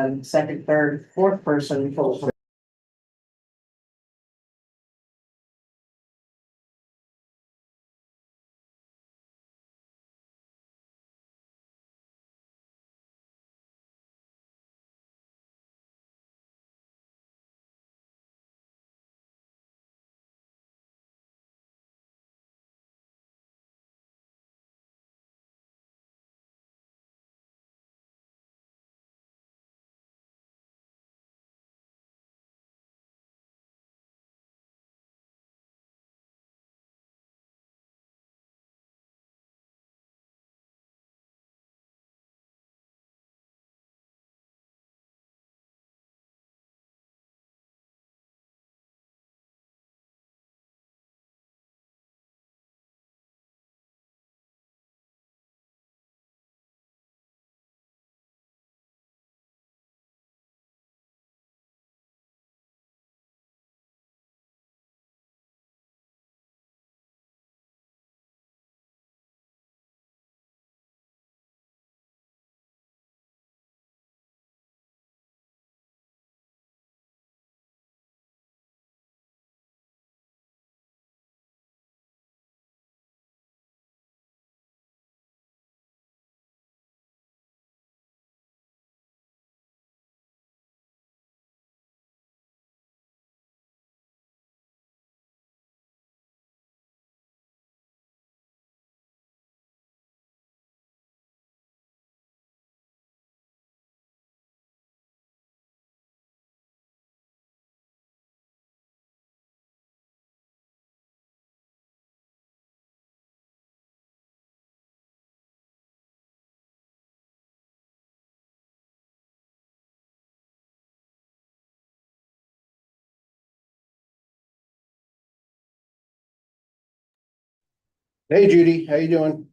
one, second, third, fourth person full. Hey Judy, how you doing?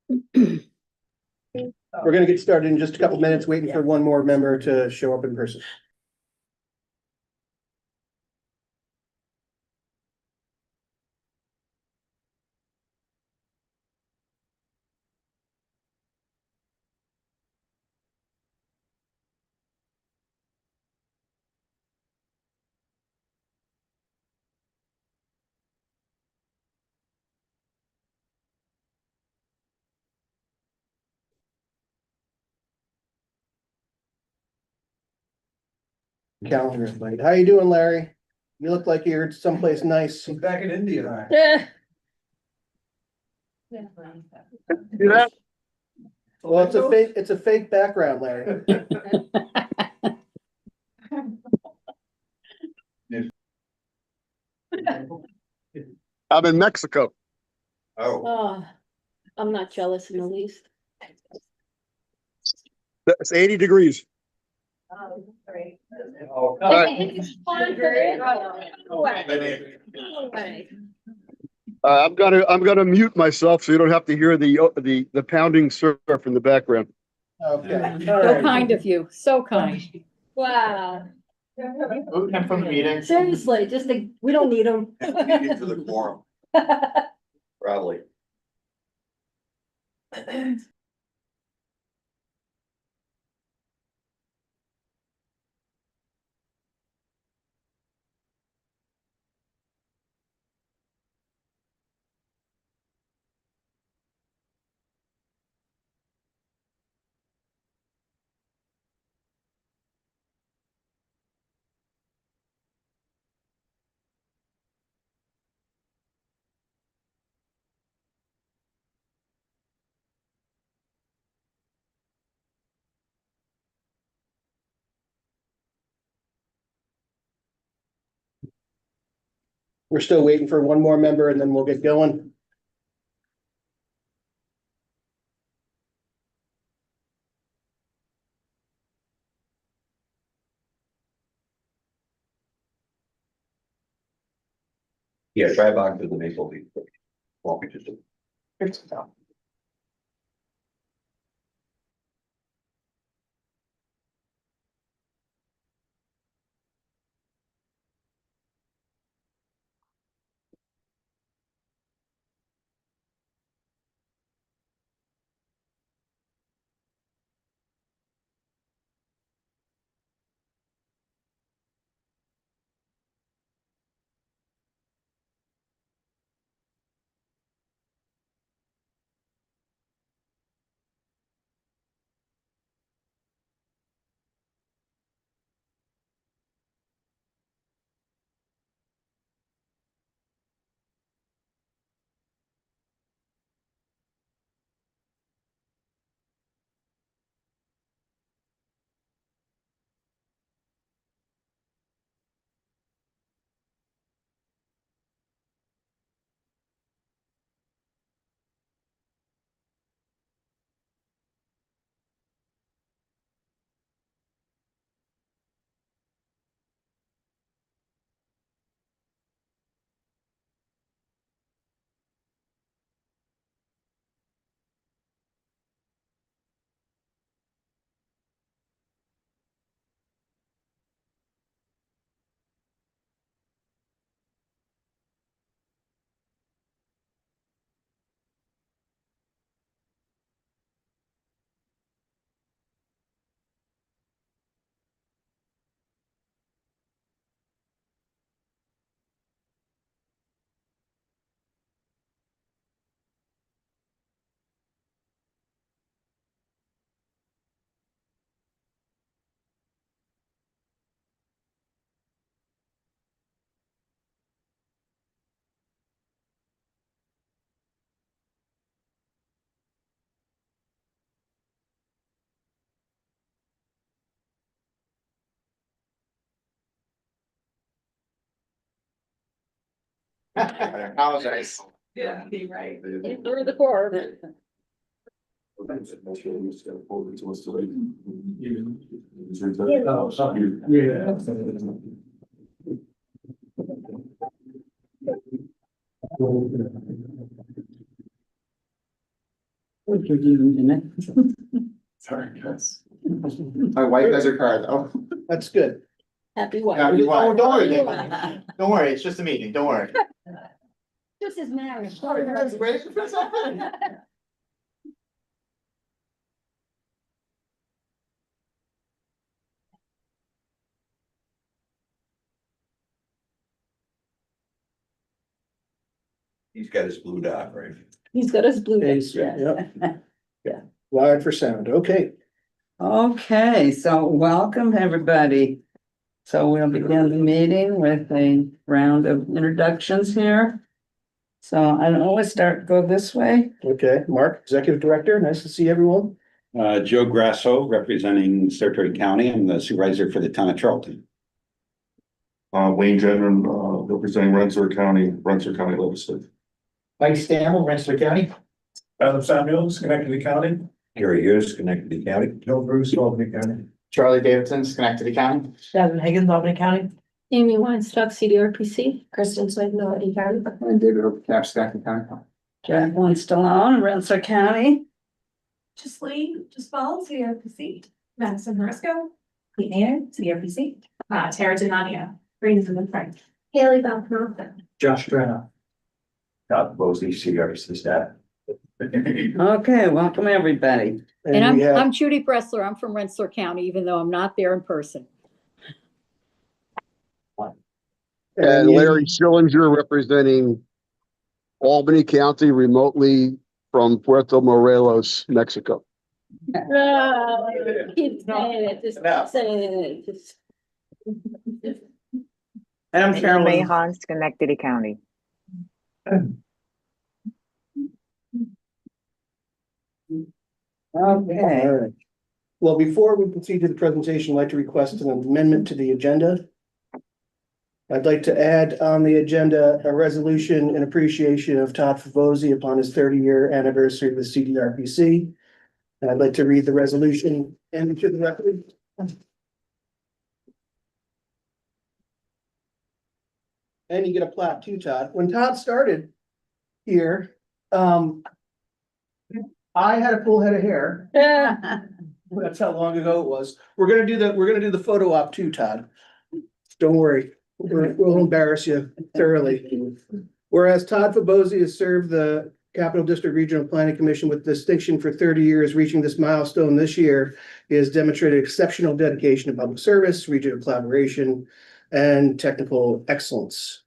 We're gonna get started in just a couple minutes, waiting for one more member to show up in person. Calendar invite. How you doing, Larry? You look like you're someplace nice. She's back in India. Yeah. Do that? Well, it's a fake background, Larry. I'm in Mexico. Oh. Oh, I'm not jealous in the least. It's 80 degrees. Oh, right. I'm gonna mute myself so you don't have to hear the pounding surf in the background. Okay. So kind of you, so kind. Wow. I'm from the meeting. Seriously, we don't need them. Meeting for the quorum, proudly. We're still waiting for one more member and then we'll get going. Yeah, try back to the maple leaf. Walk me just. Apologize. Yeah, be right. Through the core. Oh, sorry. Sorry, guys. My wife has her car though. That's good. Happy Yeah, wife. you want- don't worry, Happy David. wife. Don't worry, it's just a meeting, don't worry. Just as married. Sorry, you guys waiting for something? He's got his blue dot, right? He's got his blue. Yes, yeah. Wired for sound. Okay. Okay, so welcome, everybody. So we'll begin the meeting with a round of introductions here. So I don't always go this way. Okay. Mark, Executive Director. Nice to see everyone. Joe Grasso, representing Saratoga County. I'm the supervisor for the town of Charlton. Wayne Jenner, representing Rensselaer County Legislative. Mike Stammel, Rensselaer County. Adam Samuels, Schenectady County. Gary Hughes, Schenectady County. Joe Bruce, Albany County. Charlie Davidson, Schenectady County. Jasmine Higgins, Albany County. Amy Weinstock, CDRPC. Kristen Swift, Melody County. And David Overcap, Schenectady County. Jacqueline Stallone, Rensselaer County. Just Lee, just follow CDRPC, Madison Marisco, Clean Air, CDRPC, Tara Denania, Greens and Frank. Haley Balcom. Josh Brenna. Todd Bosey, CRC staff. Okay, welcome, everybody. And we have- I'm Judy Bressler. I'm from Rensselaer County, even though I'm not there in person. And Larry Schillinger representing Albany County remotely from Puerto Morelos, Mexico. Keep saying it, just No. keep saying it, just. And I'm Carolyn. Mahon, Schenectady County. Okay, All right. Well, before we proceed to the presentation, I'd like to request an amendment to the agenda. I'd like to add on the agenda a resolution in appreciation of Todd Favosi upon his 30-year anniversary with CDRPC. And I'd like to read the resolution into the record. And you get a plaque too, Todd. When Todd started here, I had a full head of hair. That's how long ago it was. We're gonna do the photo op too, Todd. Don't worry, we'll embarrass you thoroughly. Whereas Todd Favosi has served the Capital District Regional Planning Commission with distinction for 30 years, reaching this milestone this year. He has demonstrated exceptional dedication to public service, regional collaboration, and technical excellence.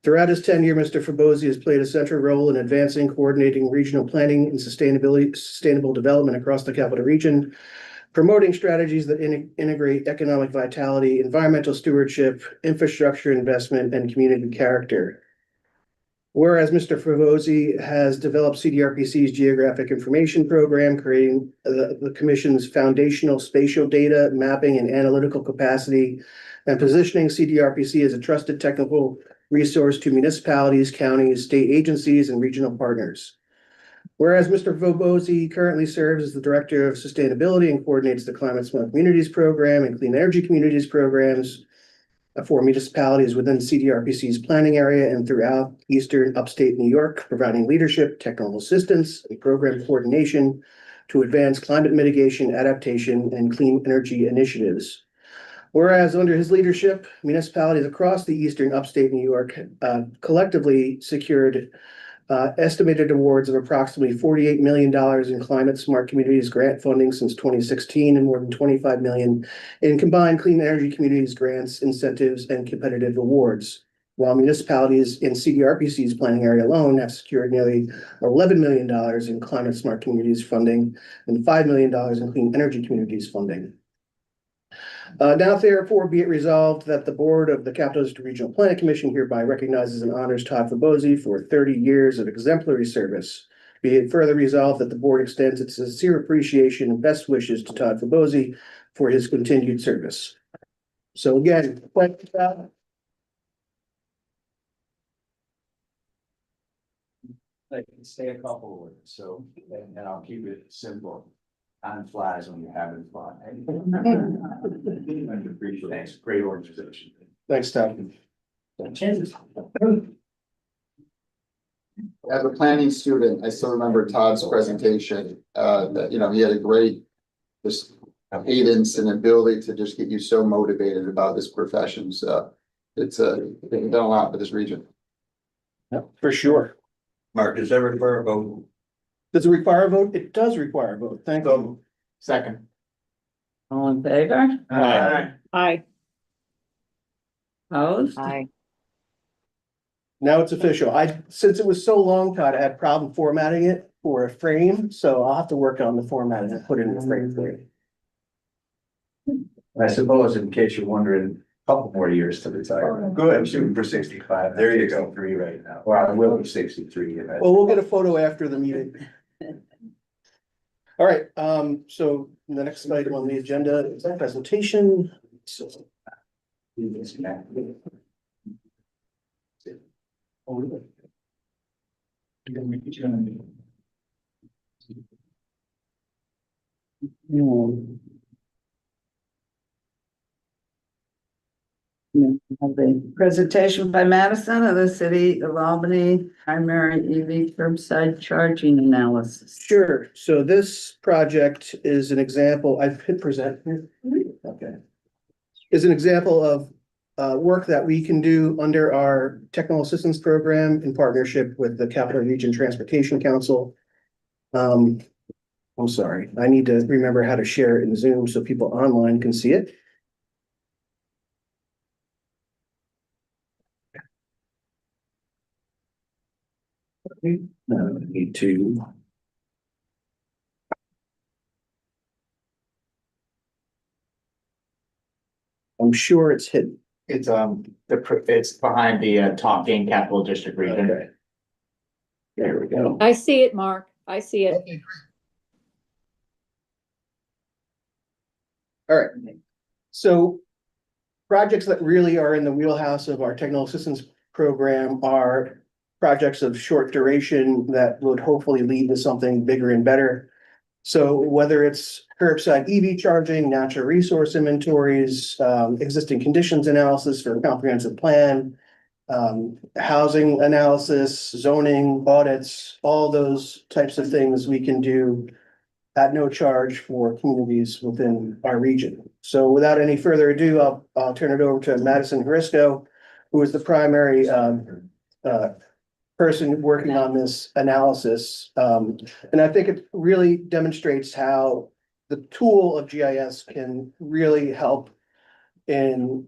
Throughout his tenure, Mr. Favosi has played a central role in advancing, coordinating regional planning and sustainable development across the capital region, promoting strategies that integrate economic vitality, environmental stewardship, infrastructure investment, and community character. Whereas Mr. Favosi has developed CDRPC's Geographic Information Program, creating the Commission's foundational spatial data, mapping, and analytical capacity, and positioning CDRPC as a trusted technical resource to municipalities, counties, state agencies, and regional partners. Whereas Mr. Favosi currently serves as the Director of Sustainability and coordinates the Climate Smart Communities Program and Clean Energy Communities programs for municipalities within CDRPC's planning area and throughout eastern upstate New York, providing leadership, technical assistance, and program coordination to advance climate mitigation, adaptation, and clean energy initiatives. Whereas under his leadership, municipalities across the eastern upstate New York collectively secured estimated awards of approximately $48 million in Climate Smart Communities grant funding since 2016 and more than $25 million in combined clean energy communities grants, incentives, and competitive awards. While municipalities in CDRPC's planning area alone have secured nearly $11 million in Climate Smart Communities funding and $5 million in clean energy communities funding. Now therefore be it resolved that the Board of the Capital District Regional Planning Commission hereby recognizes and honors Todd Favosi for 30 years of exemplary service. Be it further resolved that the board extends its sincere appreciation and best wishes to Todd Favosi for his continued service. So again, thank you, Todd. I can say a couple of words, so, and I'll keep it simple. Time flies when you're having fun. I appreciate it. It's a great organization. Thanks, Todd. As a planning student, I still remember Todd's presentation, that, you know, he had a great just cadence and ability to just get you so motivated about this profession. So it's they've done a lot for this region. Yeah, for sure. Mark, does that require a vote? Does it require a vote? It does require a vote. Thank you. Second. All in favor? Aye. Opposed? Now it's official. Since it was so long, Todd, I had problem formatting it for a frame, so I'll have to work on the formatting and put it in the frame for you. I suppose in case you're wondering, a couple more years to retire. Good, I'm shooting for 65. There you go. 63 right now. Well, I will be 63. Well, we'll get a photo after the meeting. All right, so the next item on the agenda is a presentation. So. Have the presentation by Madison of the City of Albany primary EV curbside charging analysis. Sure, so this project is an example, I've hit present here. Okay. Is an example of work that we can do under our technical assistance program in partnership with the Capital Region Transportation Council. I'm sorry, I need to remember how to share it in Zoom so people online can see it. No, I need to. I'm sure it's hidden. It's it's behind the Talking Capital District region. Okay. There we go. I see it, Mark. I see it. Okay, great. All right. So projects that really are in the wheelhouse of our technical assistance program are projects of short duration that would hopefully lead to something bigger and better. So whether it's curbside EV charging, natural resource inventories, existing conditions analysis for a comprehensive plan, housing analysis, zoning, audits, all those types of things we can do at no charge for communities within our region. So without any further ado, I'll turn it over to Madison Hrisco, who is the primary person working on this analysis. And I think it really demonstrates how the tool of GIS can really help in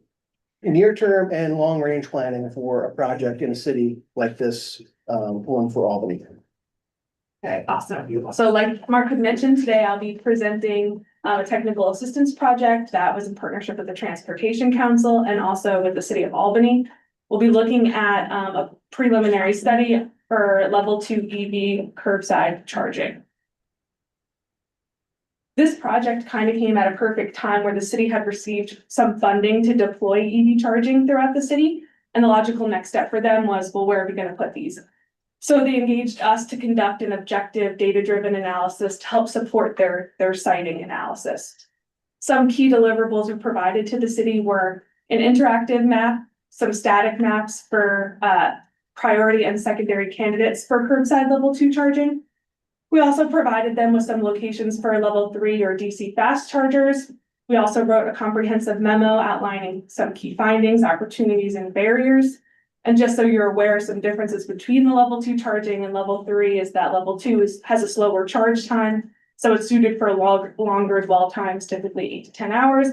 near-term and long-range planning for a project in a city like this, one for Albany. Okay, awesome. So like Mark had mentioned, today I'll be presenting a technical assistance project that was in partnership with the Transportation Council and also with the City of Albany. We'll be looking at a preliminary study for level 2 EV curbside charging. This project kind of came at a perfect time where the city had received some funding to deploy EV charging throughout the city. And the logical next step for them was, well, where are we going to put these? So they engaged us to conduct an objective data-driven analysis to help support their siting analysis. Some key deliverables we provided to the city were an interactive map, some static maps for priority and secondary candidates for curbside level 2 charging. We also provided them with some locations for level 3 or DC fast chargers. We also wrote a comprehensive memo outlining some key findings, opportunities, and barriers. And just so you're aware, some differences between the level 2 charging and level 3 is that level 2 has a slower charge time. So it's suited for longer dwell times, typically 8 to 10 hours.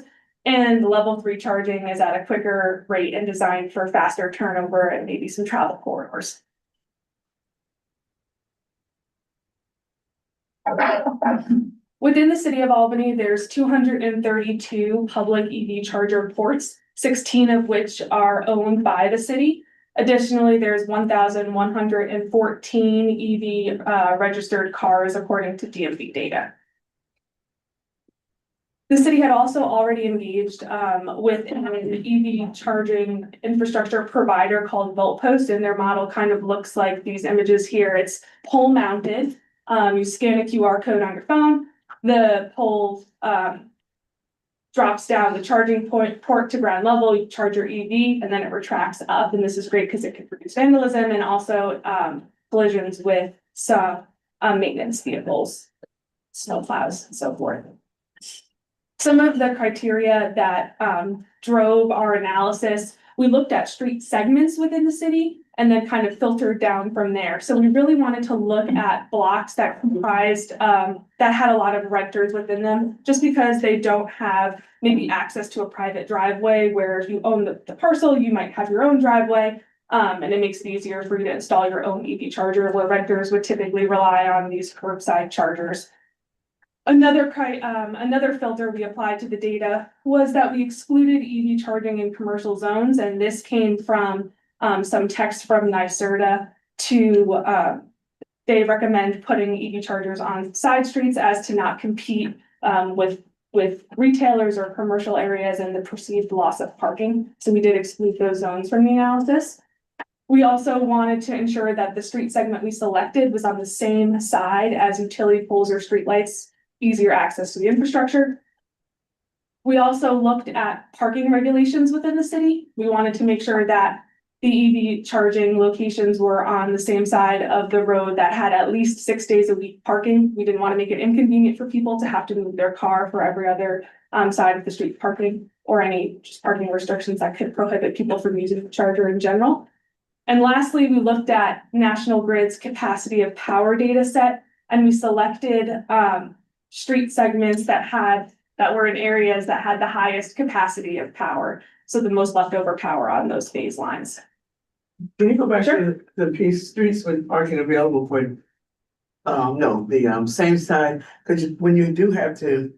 And level 3 charging is at a quicker rate and designed for faster turnover and maybe some travel corridors. Within the city of Albany, there's 232 public EV charger ports, 16 of which are owned by the city. Additionally, there's 1,114 EV registered cars according to DMV data. The city had also already engaged with an EV charging infrastructure provider called VoltPost, and their model kind of looks like these images here. It's pole mounted. You scan a QR code on your phone. The pole drops down the charging port to ground level. You charge your EV, and then it retracts up. And this is great because it can reduce vandalism and also collisions with some maintenance vehicles, snow plows and so forth. Some of the criteria that drove our analysis, we looked at street segments within the city and then kind of filtered down from there. So we really wanted to look at blocks that comprised, that had a lot of renters within them, just because they don't have maybe access to a private driveway where if you own the parcel, you might have your own driveway. And it makes it easier for you to install your own EV charger, where renters would typically rely on these curbside chargers. Another filter we applied to the data was that we excluded EV charging in commercial zones, and this came from some text from NYSERDA to they recommend putting EV chargers on side streets as to not compete with retailers or commercial areas and the perceived loss of parking. So we did exclude those zones from the analysis. We also wanted to ensure that the street segment we selected was on the same side as utility poles or streetlights, easier access to the infrastructure. We also looked at parking regulations within the city. We wanted to make sure that the EV charging locations were on the same side of the road that had at least 6 days a week parking. We didn't want to make it inconvenient for people to have to move their car for every other side of the street parking, or any just parking restrictions that could prohibit people from using the charger in general. And lastly, we looked at National Grid's capacity of power data set, and we selected street segments that were in areas that had the highest capacity of power. So the most leftover power on those phase lines. Can you go back to the piece, streets with parking available for, the same side? Because when you do have to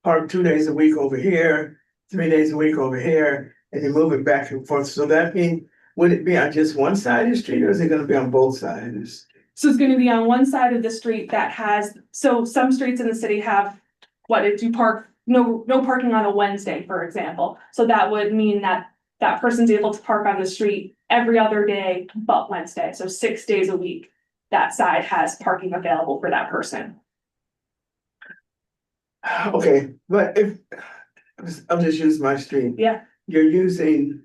park 2 days a week over here, 3 days a week over here, and you move it back and forth, so that means, would it be on just one side of the street, or is it gonna be on both sides? So it's going to be on one side of the street that has, so some streets in the city have, what, if you park, no parking on a Wednesday, for example. So that would mean that that person's able to park on the street every other day but Wednesday. So 6 days a week, that side has parking available for that person. Okay, but if, I'll just use my street. Yeah. You're using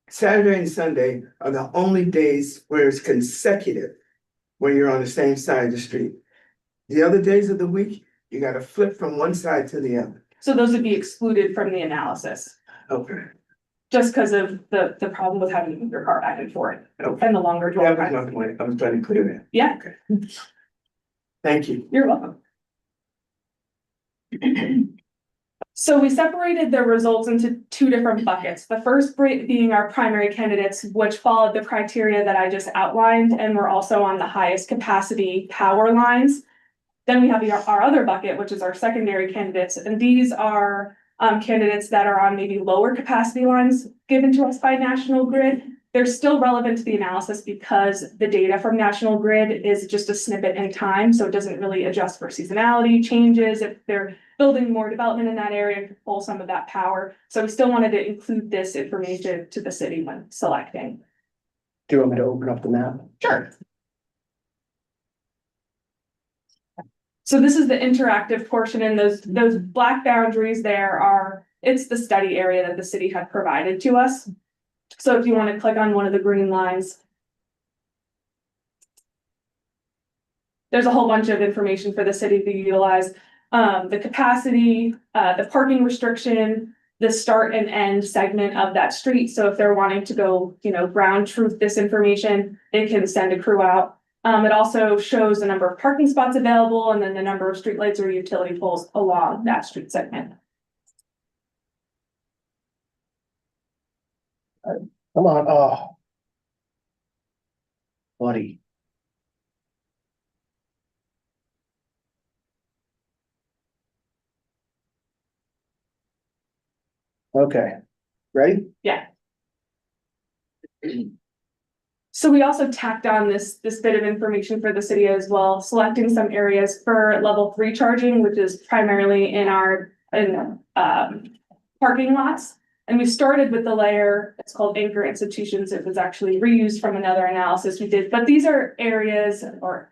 Saturday and Sunday are the only days where it's consecutive, when you're on the same side of the street. The other days of the week, you gotta flip from one side to the other. So those would be excluded from the analysis, Okay. just because of the problem with having to move your car back and forth Okay. and the longer That drive was time. my point. I was trying to clear that. Yeah, Thank you. you're welcome. So we separated the results into 2 different buckets. The first being our primary candidates, which followed the criteria that I just outlined and were also on the highest capacity power lines. Then we have our other bucket, which is our secondary candidates, and these are candidates that are on maybe lower capacity lines given to us by National Grid. They're still relevant to the analysis because the data from National Grid is just a snippet in time, so it doesn't really adjust for seasonality changes. If they're building more development in that area, to pull some of that power. So we still wanted to include this information to the city when selecting. Do you want me to open up the map? Sure. So this is the interactive portion, and those black boundaries there it's the study area that the city had provided to us. So if you want to click on one of the green lines, there's a whole bunch of information for the city to utilize. The capacity, the parking restriction, the start and end segment of that street. So if they're wanting to go, ground truth this information, they can send a crew out. It also shows the number of parking spots available and then the number of streetlights or utility poles along that street segment. Come on, oh. Buddy. Okay, ready? Yeah. So we also tacked on this bit of information for the city as well, selecting some areas for level 3 charging, which is primarily in parking lots. And we started with the layer, it's called anchor institutions. It was actually reused from another analysis we did, but these are areas or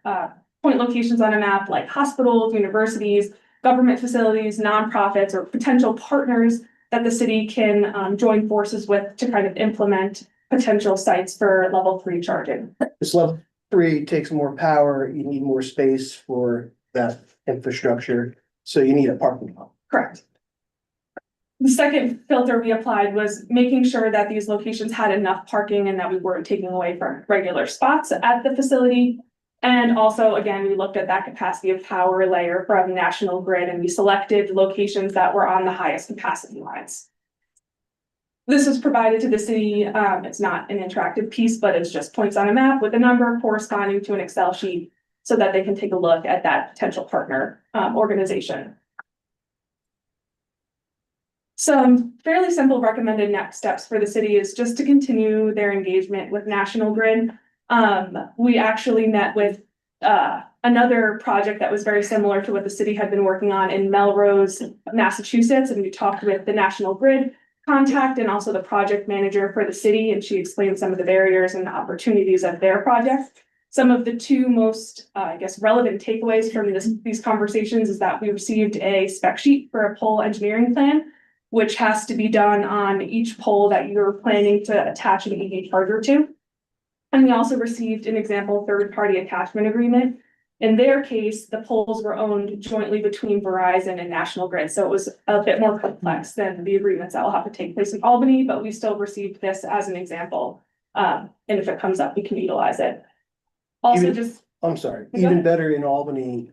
point locations on a map like hospitals, universities, government facilities, nonprofits, or potential partners that the city can join forces with to kind of implement potential sites for level 3 charging. This level, Three, it takes more power, you need more space for that infrastructure, so you need a parking lot. Correct. The second filter we applied was making sure that these locations had enough parking and that we weren't taking away from regular spots at the facility. And also, again, we looked at that capacity of power layer from National Grid, and we selected locations that were on the highest capacity lines. This was provided to the city. It's not an interactive piece, but it's just points on a map with a number corresponding to an Excel sheet so that they can take a look at that potential partner organization. Some fairly simple recommended next steps for the city is just to continue their engagement with National Grid. We actually met with another project that was very similar to what the city had been working on in Melrose, Massachusetts, and we talked with the National Grid contact and also the project manager for the city, and she explained some of the barriers and the opportunities of their project. Some of the two most, relevant takeaways from these conversations is that we received a spec sheet for a pole engineering plan, which has to be done on each pole that you're planning to attach an EV charger to. And we also received an example third-party attachment agreement. In their case, the poles were owned jointly between Verizon and National Grid, so it was a bit more complex than the agreements that will have to take place in Albany, but we still received this as an example. And if it comes up, we can utilize it. Also, I'm sorry, Go even ahead. better in Albany,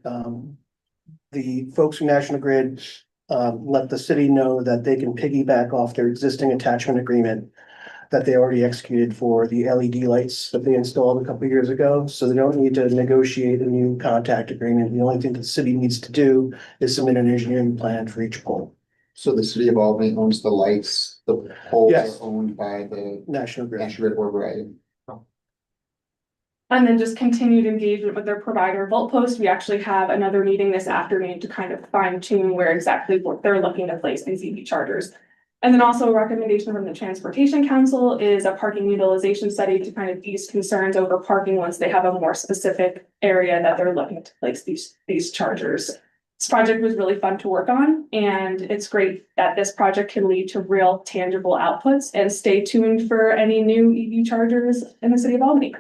the folks from National Grid let the city know that they can piggyback off their existing attachment agreement that they already executed for the LED lights that they installed a couple of years ago. So they don't need to negotiate a new contact agreement. The only thing the city needs to do is submit an engineering plan for each pole. So the city of Albany owns the lights, the poles Yes. are owned by the National Grid. National Grid or Verizon. And then just continued engagement with their provider, VoltPost. We actually have another meeting this afternoon to kind of fine tune where exactly what they're looking to place these EV chargers. And then also a recommendation from the Transportation Council is a parking utilization study to kind of ease concerns over parking once they have a more specific area that they're looking to place these chargers. This project was really fun to work on, and it's great that this project can lead to real tangible outputs, and stay tuned for any new EV chargers in the city of Albany.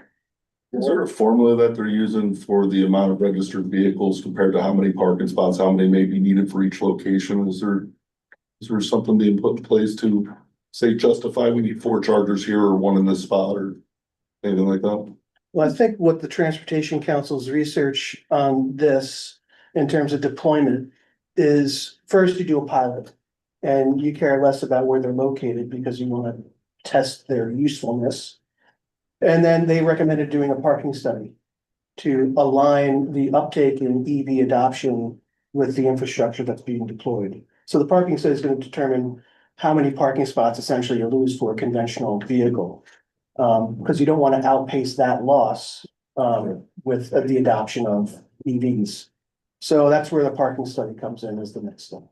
Is there a formula that they're using for the amount of registered vehicles compared to how many parking spots, how many may be needed for each location? Is there something being put in place to say justify we need 4 chargers here or 1 in this spot or anything like that? Well, I think what the Transportation Council's research on this in terms of deployment is first you do a pilot. And you care less about where they're located because you want to test their usefulness. And then they recommended doing a parking study to align the uptake in EV adoption with the infrastructure that's being deployed. So the parking study is going to determine how many parking spots essentially you lose for a conventional vehicle. Because you don't want to outpace that loss with the adoption of EVs. So that's where the parking study comes in as the next step.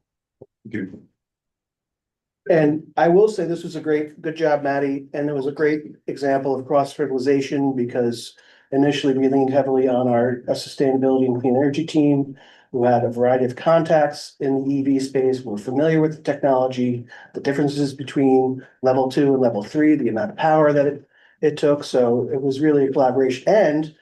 And I will say this was good job, Maddie, and it was a great example of cross-fertilization because initially we leaned heavily on our sustainability and clean energy team who had a variety of contacts in the EV space, were familiar with the technology, the differences between level 2 and level 3, the amount of power that it took. So it was really a collaboration. And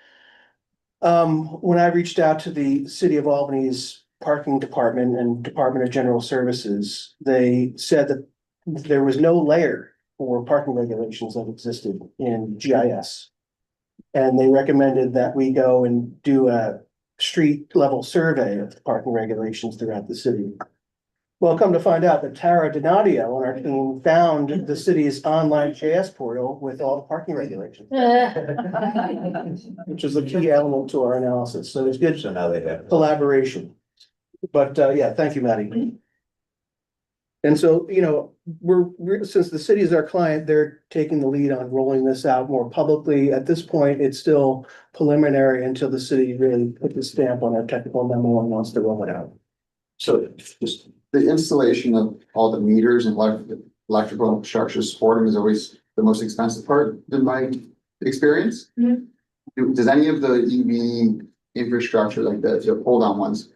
when I reached out to the City of Albany's parking department and Department of General Services, they said that there was no layer for parking regulations that existed in GIS. And they recommended that we go and do a street level survey of the parking regulations throughout the city. Well, come to find out that Tara Donadio on our team found the city's online JS portal with all the parking regulations, which is a key element to our analysis. So it's good. So now they have. Collaboration. But yeah, thank you, Maddie. And so, since the city is our client, they're taking the lead on rolling this out more publicly. At this point, it's still preliminary until the city really put the stamp on our technical memo and wants to roll it out. So just the installation of all the meters and electrical infrastructure supporting is always the most expensive part in my experience. Does any of the EV infrastructure, like the hold on ones,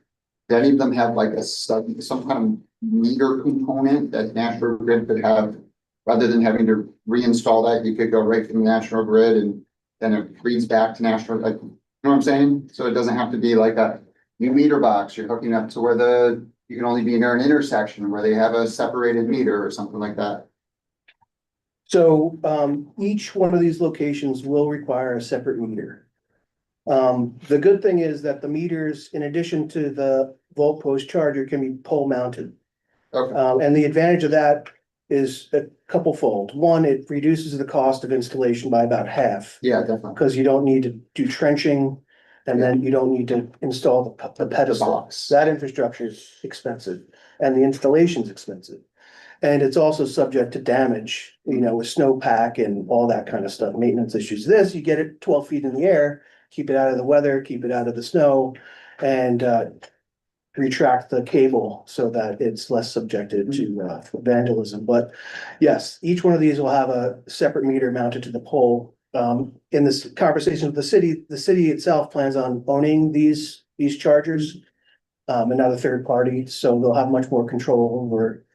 do any of them have like some kind of meter component that National Grid could have, rather than having to reinstall that, you could go right from National Grid and then it reads back to national, like, you know what I'm saying? So it doesn't have to be like a new meter box, you're hooking up to where you can only be near an intersection where they have a separated meter or something like that. So, each one of these locations will require a separate meter. The good thing is that the meters, in addition to the volt post charger, can be pole mounted. Okay, And the advantage of that is a couple fold. One, it reduces the cost of installation by about half, yeah, definitely. because you don't need to do trenching. And then you don't need to install the pedestal. box. That infrastructure is expensive and the installation's expensive. And it's also subject to damage, you know, with snowpack and all that kind of stuff, maintenance issues. This, you get it 12 feet in the air, keep it out of the weather, keep it out of the snow, and retract the cable so that it's less subjected to vandalism. But yes, each one of these will have a separate meter mounted to the pole. In this conversation with the city itself plans on owning these chargers. And not a third party, so they'll have much more control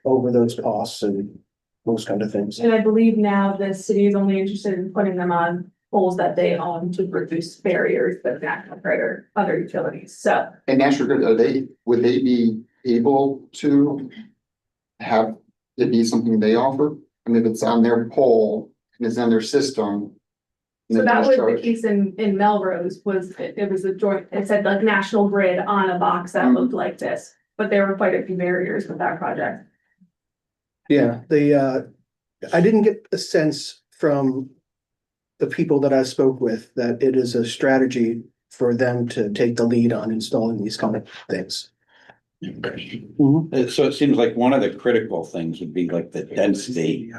over those costs and those kind of things. And I believe now the city is only interested in putting them on poles that they own to reduce barriers that national grid or other utilities, so. And National Grid, would they be able to have it be something they offer? I mean, if it's on their pole and it's on their system. and So it that does was charge- the case in Melrose, it was a joint, it said like National Grid on a box that looked like this, but there were quite a few barriers with that project. Yeah, I didn't get a sense from the people that I spoke with that it is a strategy for them to take the lead on installing these kind of things. So it seems like one of the critical things would be like the density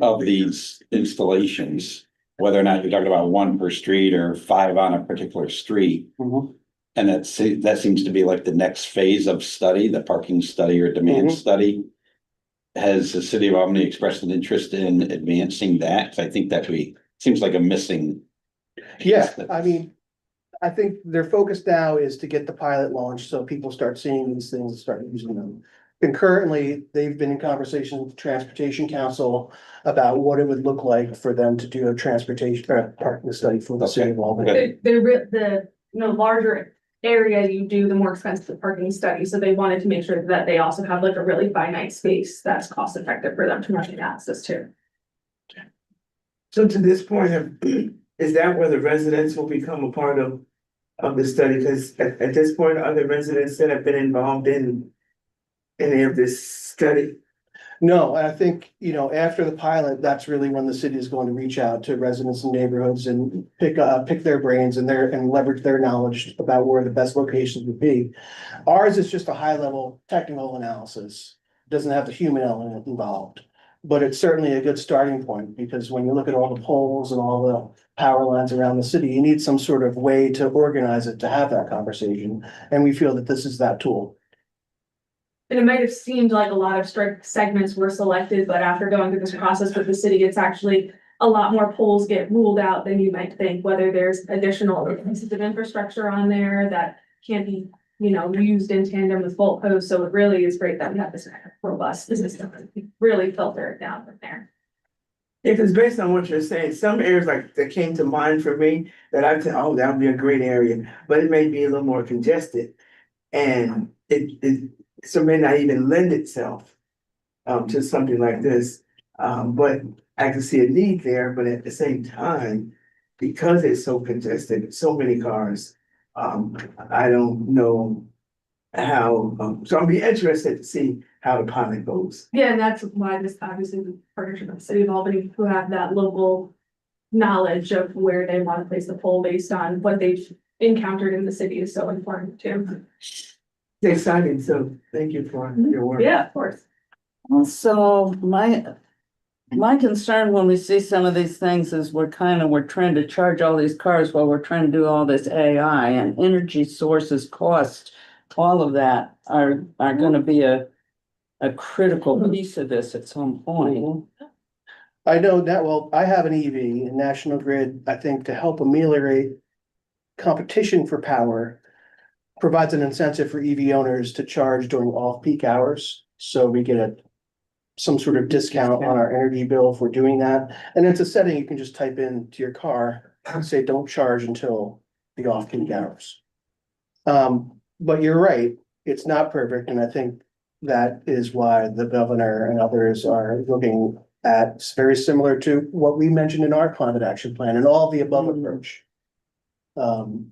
of these installations. Whether or not you're talking about one per street or 5 on a particular street. Mhm. And that seems to be like the next phase of study, the parking study or demand study. Has the city of Albany expressed an interest in advancing that? 'Cause I think that seems like a missing. Yeah, I mean, I think their focus now is to get the pilot launched, so people start seeing these things and start using them. Concurrently, they've been in conversation with the Transportation Council about what it would look like for them to do a parking study for the city of Albany. The larger area you do, the more expensive the parking study, so they wanted to make sure that they also have like a really finite space that's cost effective for them to run access to. So to this point, is that where the residents will become a part of the study? Because at this point, are there residents that have been involved in any of this study? No, I think, you know, after the pilot, that's really when the city is going to reach out to residents and neighborhoods and pick their brains and leverage their knowledge about where the best locations would be. Ours is just a high level technical analysis, doesn't have the human element involved. But it's certainly a good starting point, because when you look at all the poles and all the power lines around the city, you need some sort of way to organize it, to have that conversation. And we feel that this is that tool. And it might have seemed like a lot of strict segments were selected, but after going through this process with the city, it's actually a lot more poles get ruled out than you might think, whether there's additional pieces of infrastructure on there that can't be, used in tandem with volt posts. So it really is great that we have this robust system, really filter it down from there. If it's based on what you're saying, some areas like that came to mind for me that I said, oh, that would be a great area, but it may be a little more congested. And it may not even lend itself to something like this. But I can see a need there, but at the same time, because it's so congested, so many cars, I don't know how, so I'll be interested to see how the pilot goes. Yeah, and that's why this obviously the partnership with the city of Albany, who have that local knowledge of where they want to place the pole based on what they've encountered in the city, is so important too. It's exciting, so thank you for your work. Yeah, of course. Also, my concern when we see some of these things is we're trying to charge all these cars while we're trying to do all this AI, and energy sources, cost, all of that are gonna be a critical piece of this at some point. I know that, well, I have an EV, and National Grid, I think, to help ameliorate competition for power, provides an incentive for EV owners to charge during off-peak hours. So we get some sort of discount on our energy bill for doing that. And it's a setting you can just type in to your car say don't charge until the off-peak hours. But you're right, it's not perfect, and I think that is why the governor and others are looking at, it's very similar to what we mentioned in our climate action plan, and all the above approach.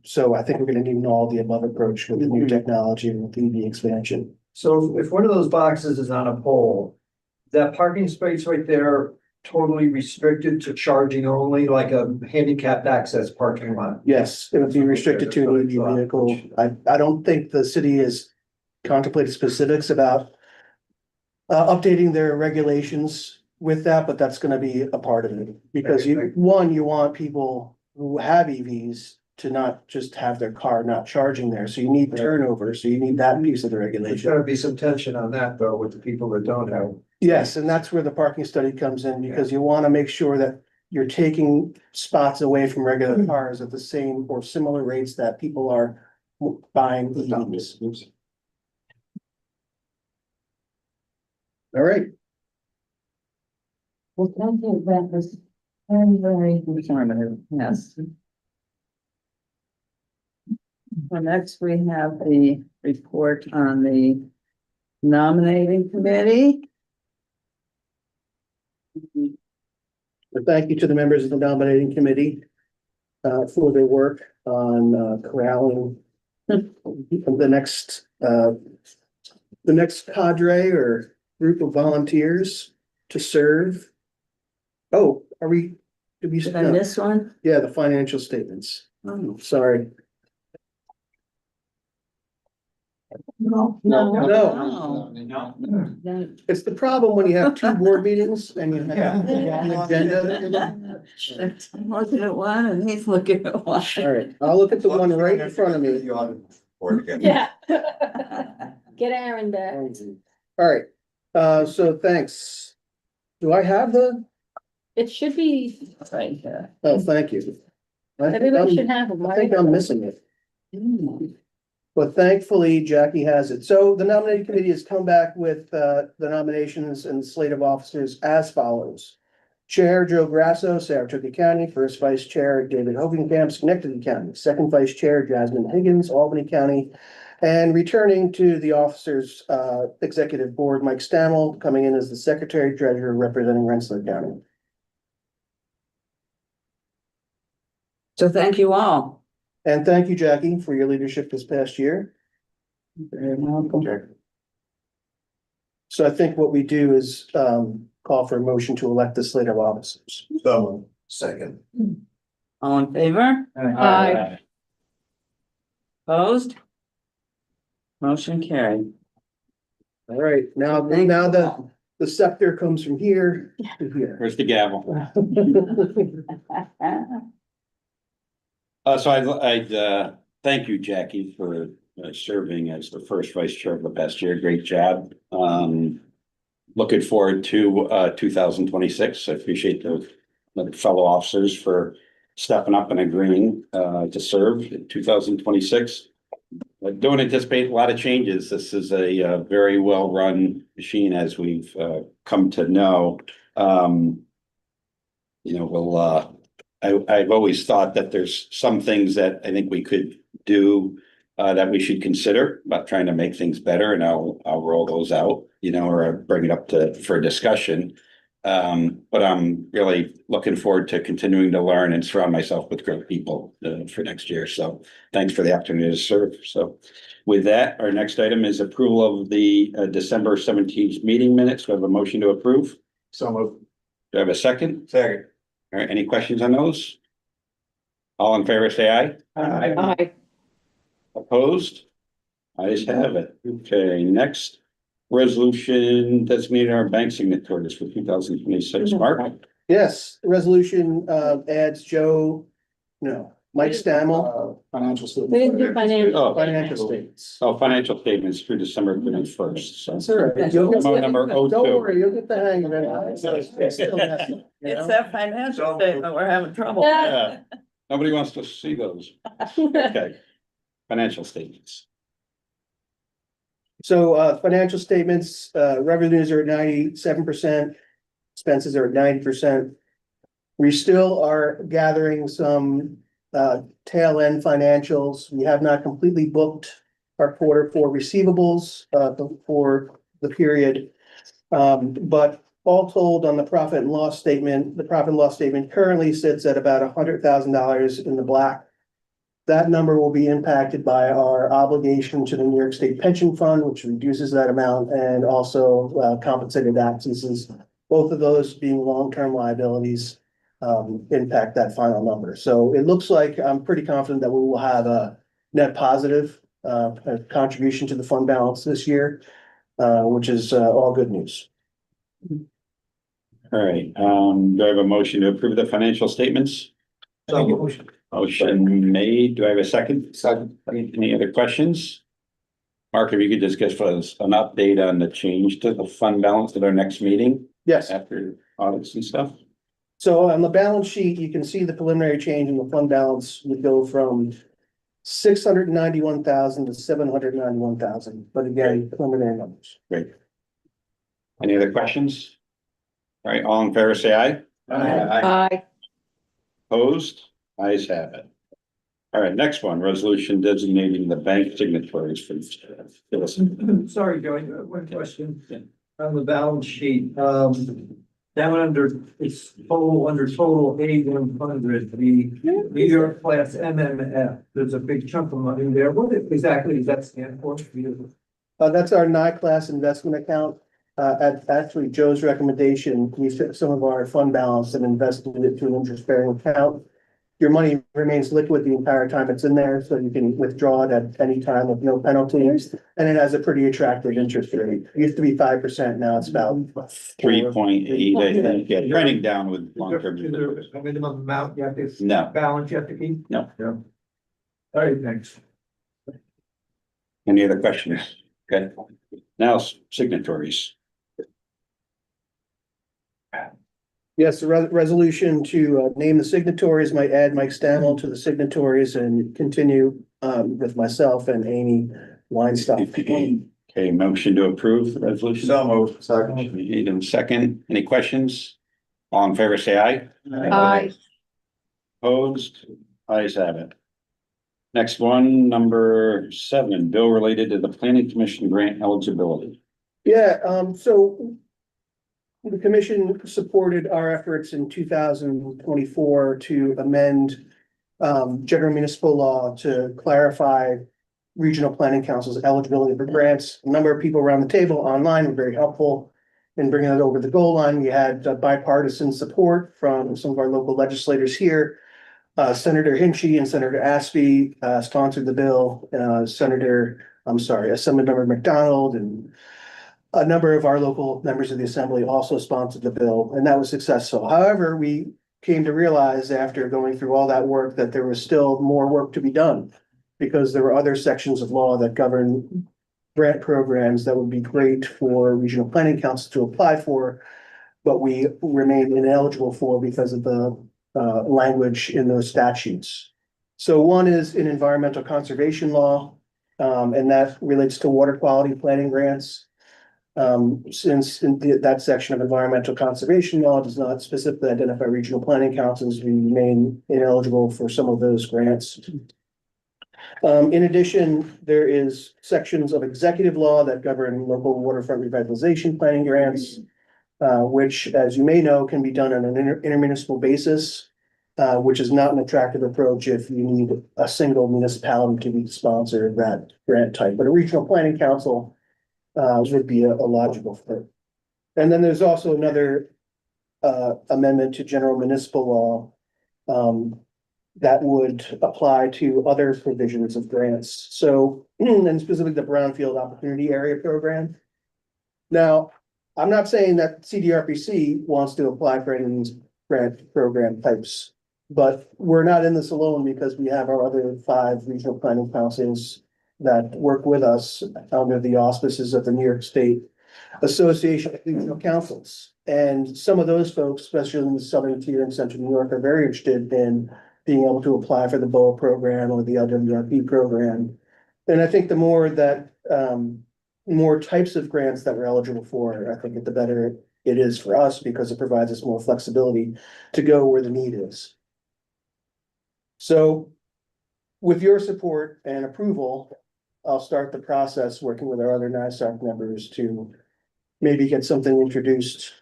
So I think we're gonna need an all the above approach with the new technology and with the EV expansion. So if one of those boxes is on a pole, that parking space right there totally restricted to charging only, like a handicapped access parking lot? Yes, it would be restricted to an EV vehicle. I don't think the city has contemplated specifics about updating their regulations with that, but that's gonna be a part of it. Because you want people who have EVs to not just have their car not charging there, so you need turnover, so you need that piece of the There's regulation. gotta be some tension on that though, with the people that don't have. Yes, and that's where the parking study comes in, because you wanna make sure that you're taking spots away from regular cars at the same or similar rates that people are buying EVs. All right, Well, thank you, that was very, very informative, yes. Well, next we have the report on the nominating committee. thank you to the members of the nominating committee for their work on corralling the next cadre or group of volunteers to serve. Oh, did we? Did I miss one? Yeah, the financial statements. Oh, Sorry. no. No. No. It's the problem when you have two board meetings and you have an agenda. I'm looking at one and he's looking at one. All right, I'll look at the one right in front of me. Yeah. Get Aaron back. All right, so thanks. Do I have It should be, Right here. oh, thank you. everybody should have them. I think I'm missing it. But thankfully Jackie has it. So the nominating committee has come back with the nominations and slate of officers as follows. Chair Joe Grasso, Saratoga County. First Vice Chair David Hogenkamp, Schenectady County. Second Vice Chair Jasmine Higgins, Albany County. And returning to the officers executive board, Mike Stammel, coming in as the Secretary Treasurer representing Rensselaer County. So thank you all. And thank you, Jackie, for your leadership this past year. Very welcome. So I think what we do is call for a motion to elect the slate of officers. So, second. All in favor? Aye. Opposed? Motion carried. All right, now Thank you the all. the scepter comes from here to here. Where's the gavel? So I'd thank you, Jackie, for serving as the first vice chair of the past year. Great job. Looking forward to 2026. I appreciate the fellow officers for stepping up and agreeing to serve in 2026. I don't anticipate a lot of changes. This is a very well-run machine, as we've come to know. I've always thought that there's some things that I think we could do that we should consider about trying to make things better, and I'll roll those out, or bring it up for discussion. But I'm really looking forward to continuing to learn and surround myself with great people for next year. So thanks for the opportunity to serve. So with that, our next item is approval of the December 17th meeting minutes. We have a motion to approve. So moved. Do I have a second? Second. All right, any questions on those? All in favor, say aye. Aye. Opposed? Ayes have it. Okay, next resolution designating our bank signatories for 2026. Mark? Yes, the resolution adds Mike Stammel, Financial We didn't do statement. financial. Oh, financial statements. financial statements through December 31st. So That's all right. You'll get- Memo number Don't 02. worry, you'll get the hang of it. It's still messy, you It's know? that financial statement, we're having trouble. Yeah, nobody wants to see those. Okay, financial statements. So financial statements, revenues are at 97%, expenses are at 90%. We still are gathering some tail end financials. We have not completely booked our quarter four receivables for the period. But all told on the profit and loss statement, the profit and loss statement currently sits at about $100,000 in the black. That number will be impacted by our obligation to the New York State Pension Fund, which reduces that amount, and also compensated absences. Both of those being long-term liabilities impact that final number. So it looks like I'm pretty confident that we will have a net positive contribution to the fund balance this year, which is all good news. All right, do I have a motion to approve the financial statements? Motion made. Do I have a second? Second. Any other questions? Mark, if you could just give us an update on the change to the fund balance at our next meeting Yes. after audits and stuff. So on the balance sheet, you can see the preliminary change in the fund balance would go from 691,000 to 791,000, but again, preliminary numbers. Great. Any other questions? All right, all in favor, say aye. Aye. Opposed? Ayes have it. All right, next one, resolution designating the bank signatories for. Sorry, Joey, one question. On the balance sheet, down under, it's total, under total A 100, the New York class MMF, there's a big chunk of money there. What exactly does that stand for? That's our NICLAS investment account. At actually Joe's recommendation, we took some of our fund balance and invested it to an interest-bearing account. Your money remains liquid the entire time it's in there, so you can withdraw it at any time with no penalties. And it has a pretty attractive interest rate. It used to be 5%, now it's about 3.8, I think, yeah, trending down with long-term. Is there a minimum amount you have to? No. Balance you have to keep? No. All right, thanks. Any other questions? Okay, now signatories. Yes, the resolution to name the signatories might add Mike Stammel to the signatories and continue with myself and Amy Weinstock. Okay, motion to approve the resolution. So moved. Second. Need a second. Any questions? All in favor, say aye. Aye. Opposed? Ayes have it. Next one, number 7, bill related to the planning commission grant eligibility. Yeah, so the commission supported our efforts in 2024 to amend general municipal law to clarify regional planning council's eligibility for grants. A number of people around the table online were very helpful in bringing it over the goal line. We had bipartisan support from some of our local legislators here. Senator Hinchey and Senator Aspey sponsored the bill. Assemblymember McDonald and a number of our local members of the assembly also sponsored the bill, and that was successful. However, we came to realize after going through all that work that there was still more work to be done because there were other sections of law that govern grant programs that would be great for regional planning council to apply for, but we remain ineligible for because of the language in those statutes. So one is in environmental conservation law, and that relates to water quality planning grants. Since that section of environmental conservation law does not specifically identify regional planning councils, we remain ineligible for some of those grants. In addition, there is sections of executive law that govern local waterfront revitalization planning grants, which, as you may know, can be done on an intermunicipal basis, which is not an attractive approach if you need a single municipality to be sponsored that grant type. But a regional planning council would be a logical fit. And then there's also another amendment to general municipal law that would apply to other provisions of grants. So, and specifically the Brownfield Opportunity Area Program. Now, I'm not saying that CDRPC wants to apply for any of these grant program types, but we're not in this alone because we have our other 5 regional planning councils that work with us under the auspices of the New York State Association of Regional Councils. And some of those folks, especially in the southern tier and central New York, are very interested in being able to apply for the BOA program or the LWRP program. And I think the more that more types of grants that we're eligible for, I think the better it is for us because it provides us more flexibility to go where the need is. So with your support and approval, I'll start the process working with our other NISARC members to maybe get something introduced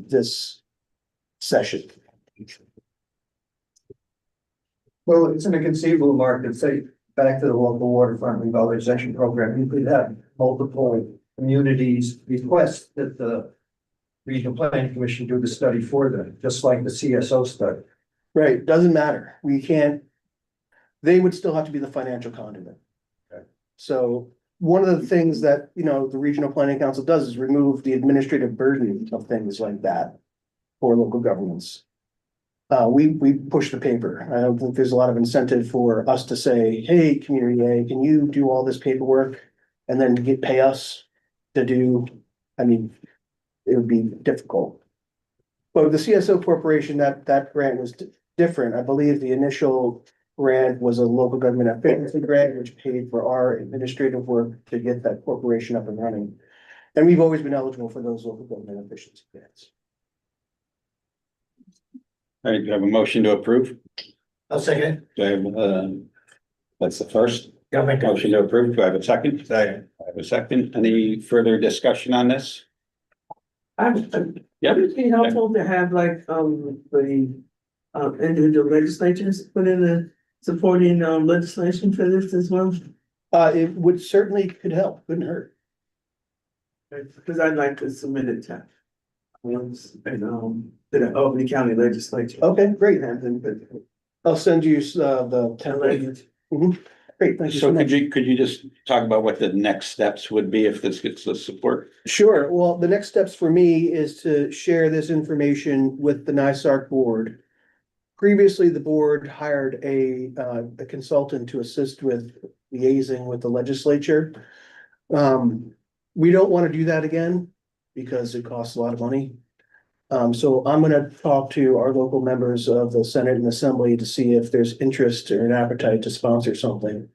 this session. Well, it's an inconceivable, Mark, to say, back to the local waterfront revitalization program, you could have multiple communities request that the regional planning commission do the study for them, just like the CSO study. Right, doesn't matter. We can't, they would still have to be the financial conduit. Okay. So one of the things that, you know, the Regional Planning Council does is remove the administrative burden of things like that for local governments. We push the paper. I don't think there's a lot of incentive for us to say, hey, community A, can you do all this paperwork and then pay us to do, I mean, it would be difficult. But the CSO Corporation, that grant was different. I believe the initial grant was a local government efficiency grant, which paid for our administrative work to get that corporation up and running. And we've always been eligible for those local government efficiency grants. All right, do you have a motion to approve? I'll second. Do I have, that's the first Yeah, I'll make a motion to approve. Do I have a second? second. I have a second. Any further discussion on this? Yeah. Would it be helpful to have like, the, individual legislatures put in the supporting, legislation for this as well? It would certainly could help, couldn't hurt. Because I'd like to submit it to, to the Albany County Legislature. Okay, great. Then I'll send you the template. Great, thank you so So much. could you just talk about what the next steps would be if this gets the support? Sure. Well, the next steps for me is to share this information with the NISARC board. Previously, the board hired a consultant to assist with liaising with the legislature. We don't want to do that again because it costs a lot of money. So I'm gonna talk to our local members of the Senate and Assembly to see if there's interest or an appetite to sponsor something.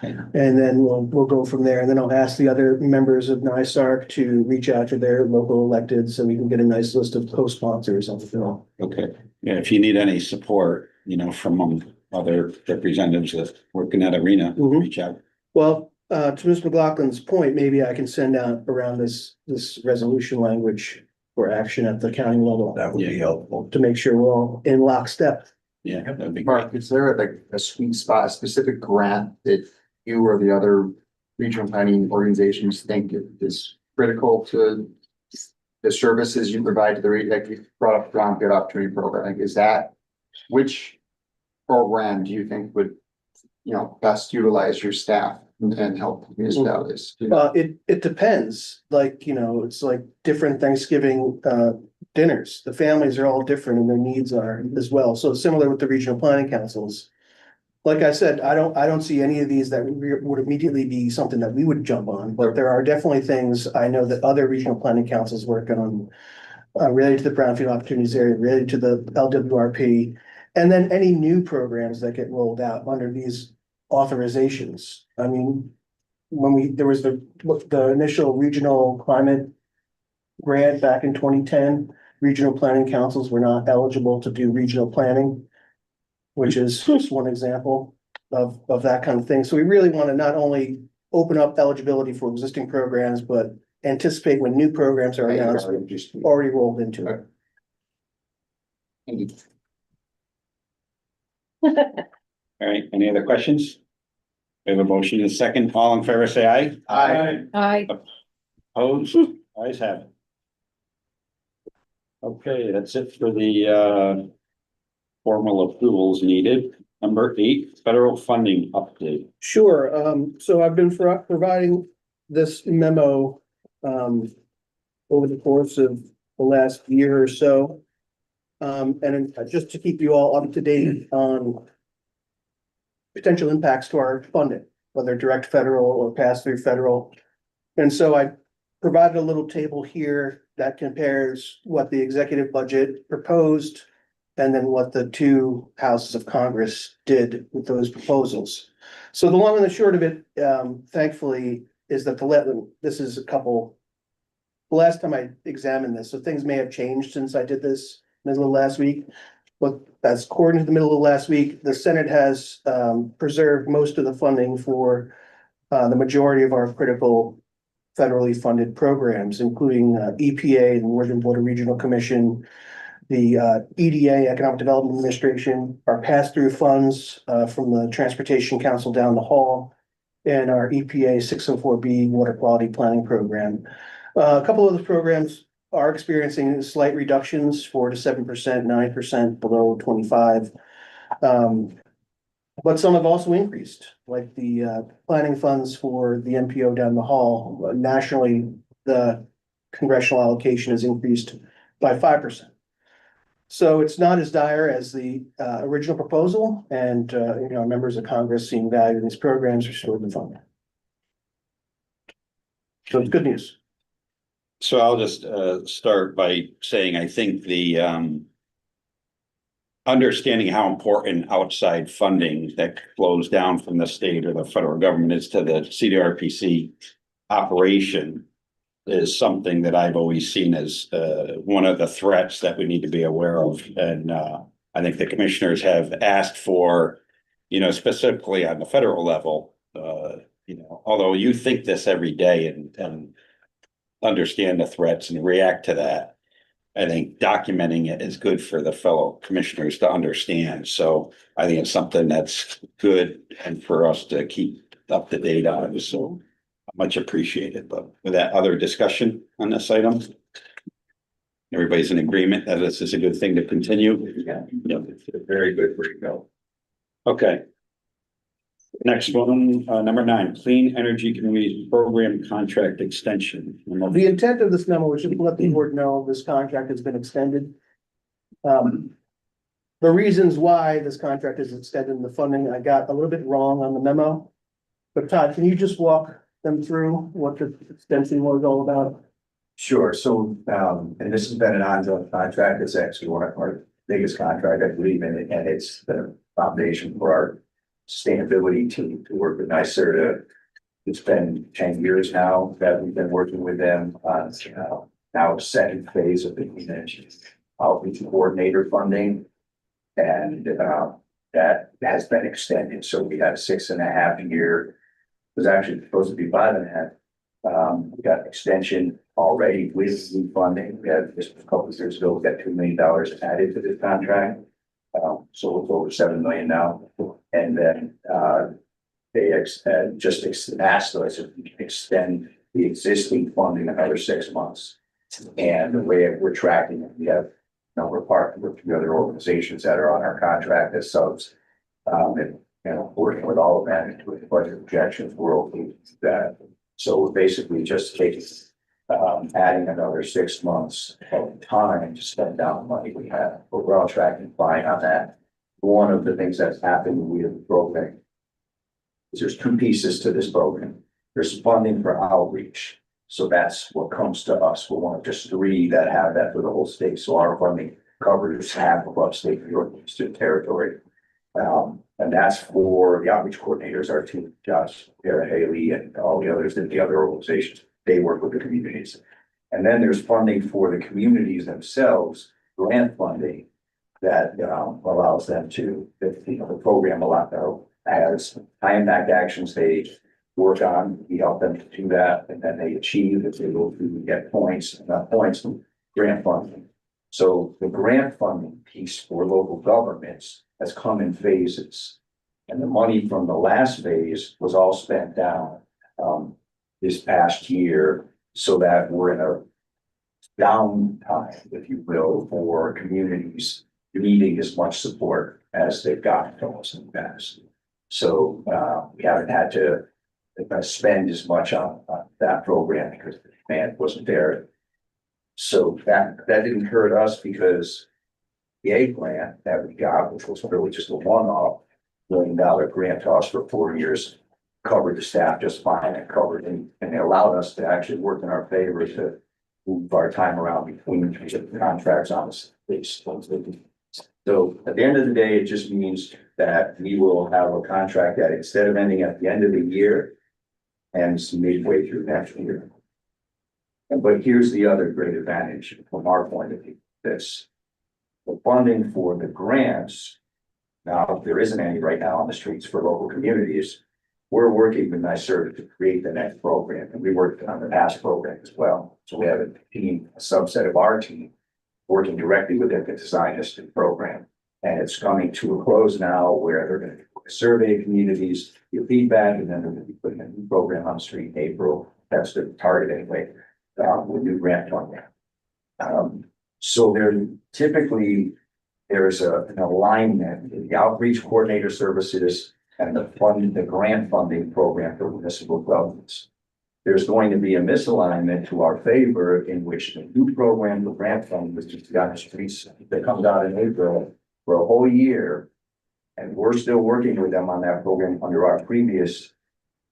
Okay. And then we'll go from there. And then I'll ask the other members of NISARC to reach out to their local elected so we can get a nice list of co-sponsors on the bill. Okay, yeah, if you need any support, you know, from other representatives that work in that arena, reach out. Well, to Ms. McLaughlin's point, maybe I can send out around this resolution language for action at the county level. That would be helpful. To make sure we're all in lockstep. Yeah, that'd be great. Mark, is there like a sweet spot, a specific grant that you or the other regional planning organizations think is critical to the services you provide to the region? Like you brought up Brownfield Opportunity Program, like is that, which program do you think would, you know, best utilize your staff and help municipalities? It depends, like, you know, it's like different Thanksgiving dinners. The families are all different and their needs are as well. So similar with the regional planning councils. Like I said, I don't see any of these that would immediately be something that we would jump on, but there are definitely things I know that other regional planning councils work on related to the Brownfield Opportunities Area, related to the LWRP, and then any new programs that get rolled out under these authorizations. I mean, when there was the initial regional climate grant back in 2010, regional planning councils were not eligible to do regional planning, which is just one example of that kind of thing. So we really want to not only open up eligibility for existing programs, but anticipate when new programs are announced, already rolled into it. All right, any other questions? We have a motion and a second. All in favor, say aye. Aye. Opposed? Ayes have it. Okay, that's it for the formal approvals needed. Number 8, federal funding update. Sure, so I've been providing this memo over the course of the last year or so. And just to keep you all up to date on potential impacts to our funding, whether direct federal or pass-through federal. And so I provided a little table here that compares what the executive budget proposed and then what the two houses of Congress did with those proposals. So the long and the short of it, thankfully, is that this is a couple the last time I examined this, so things may have changed since I did this middle of last week. But that's according to the middle of last week, the Senate has preserved most of the funding for the majority of our critical federally funded programs, including EPA, the Northern Border Regional Commission, the EDA, Economic Development Administration, our pass-through funds from the Transportation Council down the hall, and our EPA 604B Water Quality Planning Program. A couple of the programs are experiencing slight reductions, 4 to 7%, 9% below 25. But some have also increased, like the planning funds for the MPO down the hall. Nationally, the congressional allocation has increased by 5%. So it's not as dire as the original proposal, and members of Congress seeing value in these programs restored the funding. So it's good news. So I'll just start by saying I think the understanding how important outside funding that flows down from the state or the federal government is to the CDRPC operation is something that I've always seen as one of the threats that we need to be aware of. And I think the commissioners have asked for, specifically on the federal level, although you think this every day and understand the threats and react to that, I think documenting it is good for the fellow commissioners to understand. So I think it's something that's good and for us to keep up to date on. So much appreciated. But with that, other discussion on this item? Everybody's in agreement that this is a good thing to continue? Yeah, it's very good for you go. Okay. Next one, number 9, Clean Energy Communities Program Contract Extension. The intent of this memo is just to let the board know this contract has been extended. The reasons why this contract is extended in the funding, I got a little bit wrong on the memo. But Todd, can you just walk them through what the extension was all about? Sure, so, and this has been an ongoing contract, it's actually one of our biggest contract, I believe, and it's the foundation for our sustainability team to work with NYSERDA. It's been 10 years now that we've been working with them on now the second phase of the clean energy outreach coordinator funding. And that has been extended. So we had a 6.5 year, it was actually supposed to be 5.5. We got an extension already with new funding. We had just a couple of years ago, we got $2 million added to this contract. So it's over 7 million now. And then they just asked us if we can extend the existing funding another 6 months. And the way we're tracking it, we have we're partnered with 2 other organizations that are on our contract as subs. And working with all of that with budget projections, we're okay with that. So we're basically just taking adding another 6 months of time to spend down the money we have. But we're on track and fine on that. One of the things that's happened with the program is there's 2 pieces to this program. There's funding for outreach. So that's what comes to us. We're one of just 3 that have that for the whole state. So our funding covers half of upstate New York Eastern Territory. And that's for the outreach coordinators, our team, Josh, Sarah Haley, and all the others in the other organizations. They work with the communities. And then there's funding for the communities themselves, grant funding that allows them to, the program has high impact actions they work on. We help them to do that, and then they achieve if they go through, get points, and not points, grant funding. So the grant funding piece for local governments has come in phases. And the money from the last phase was all spent down this past year, so that we're in a downtime, if you will, for communities needing as much support as they've gotten from us in the past. So we haven't had to spend as much on that program because the demand wasn't there. So that didn't hurt us because the A grant that we got, which was really just a one-off $1 million grant to us for 4 years, covered the staff just fine and covered, and it allowed us to actually work in our favor to move our time around between contracts on this. So at the end of the day, it just means that we will have a contract that instead of ending at the end of the year, ends midway through next year. But here's the other great advantage from our point of view, this. The funding for the grants, now, there isn't any right now on the streets for local communities. We're working with NYSERDA to create the next program, and we worked on the past program as well. So we have a team, a subset of our team, working directly with them to design this new program. And it's coming to a close now where they're gonna survey communities, give feedback, and then they're gonna be putting a new program on the street in April. That's the target anyway, with new grant funding. So there typically, there's an alignment in the outreach coordinator services and the grant funding program for municipal governments. There's going to be a misalignment to our favor in which the new program for grant funding, which is the streets that comes out in April for a whole year. And we're still working with them on that program under our previous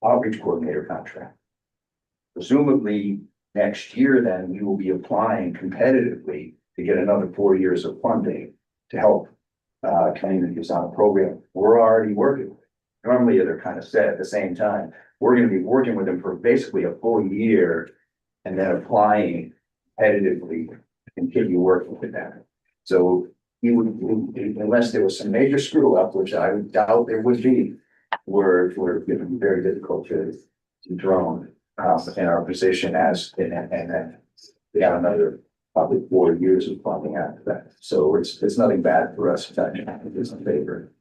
outreach coordinator contract. Presumably next year, then we will be applying competitively to get another 4 years of funding to help communities on a program we're already working with. Normally, they're kind of set at the same time. We're going to be working with them for basically a full year and then applying competitively to continue working with them. So unless there was some major screw up, which I would doubt there would be, we're going to be very difficult to drone in our position as, and then we got another probably 4 years of funding after that. So it's nothing bad for us. It's in favor.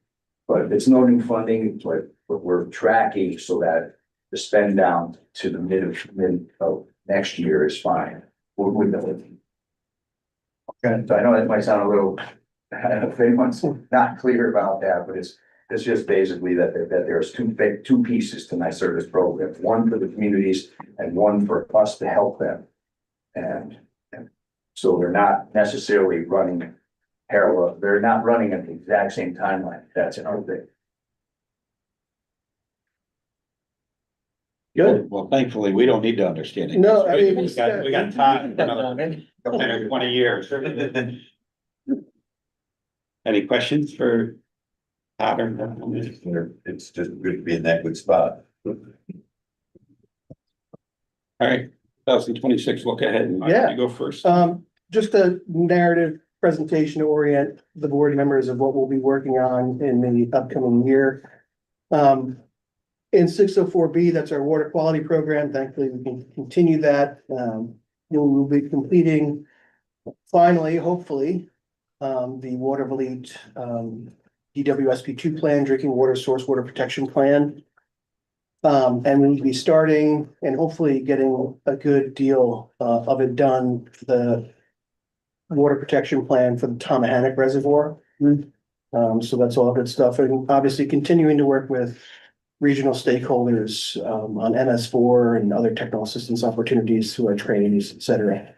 But it's no new funding, it's what we're tracking so that the spend down to the mid of next year is fine. We're okay. So I know that might sound a little, if anyone's not clear about that, but it's just basically that there's two pieces to my service program, one for the communities and one for us to help them. And so they're not necessarily running parallel, they're not running at the exact same timeline. That's another thing. Good. Well, thankfully, we don't need to understand it. No, I mean, We got time for another 10 or 20 years. Any questions for Todd or? It's just good to be in that good spot. All right, 2026, look ahead. Yeah. You go first. Just a narrative presentation to orient the board members of what we'll be working on in the upcoming year. In 604B, that's our water quality program. Thankfully, we can continue that. We'll be completing, finally, hopefully, the Water Elite DWSP2 plan, drinking water source water protection plan. And we'll be starting and hopefully getting a good deal of it done, the water protection plan for the Tomahannock Reservoir. So that's all good stuff. And obviously continuing to work with regional stakeholders on MS4 and other technical assistance opportunities through our trainings, et cetera.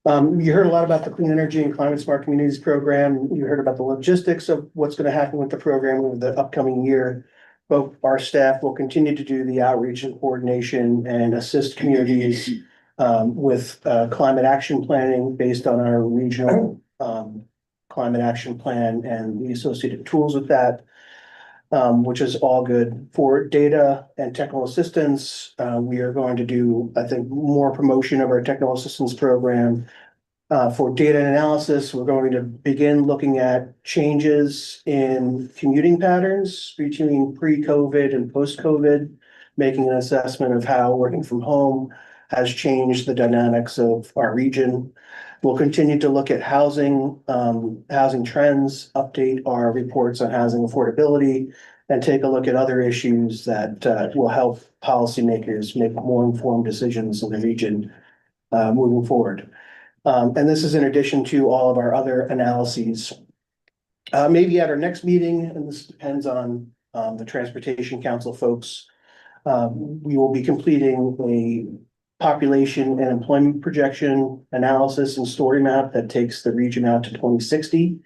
You heard a lot about the Clean Energy and Climate Smart Communities program. You heard about the logistics of what's going to happen with the program over the upcoming year. But our staff will continue to do the outreach and coordination and assist communities with climate action planning based on our regional climate action plan and the associated tools with that, which is all good. For data and technical assistance, we are going to do, I think, more promotion of our technical assistance program. For data analysis, we're going to begin looking at changes in commuting patterns between pre-COVID and post-COVID, making an assessment of how working from home has changed the dynamics of our region. We'll continue to look at housing trends, update our reports on housing affordability, and take a look at other issues that will help policymakers make more informed decisions in the region moving forward. And this is in addition to all of our other analyses. Maybe at our next meeting, and this depends on the Transportation Council folks, we will be completing a population and employment projection analysis and story map that takes the region out to 2060.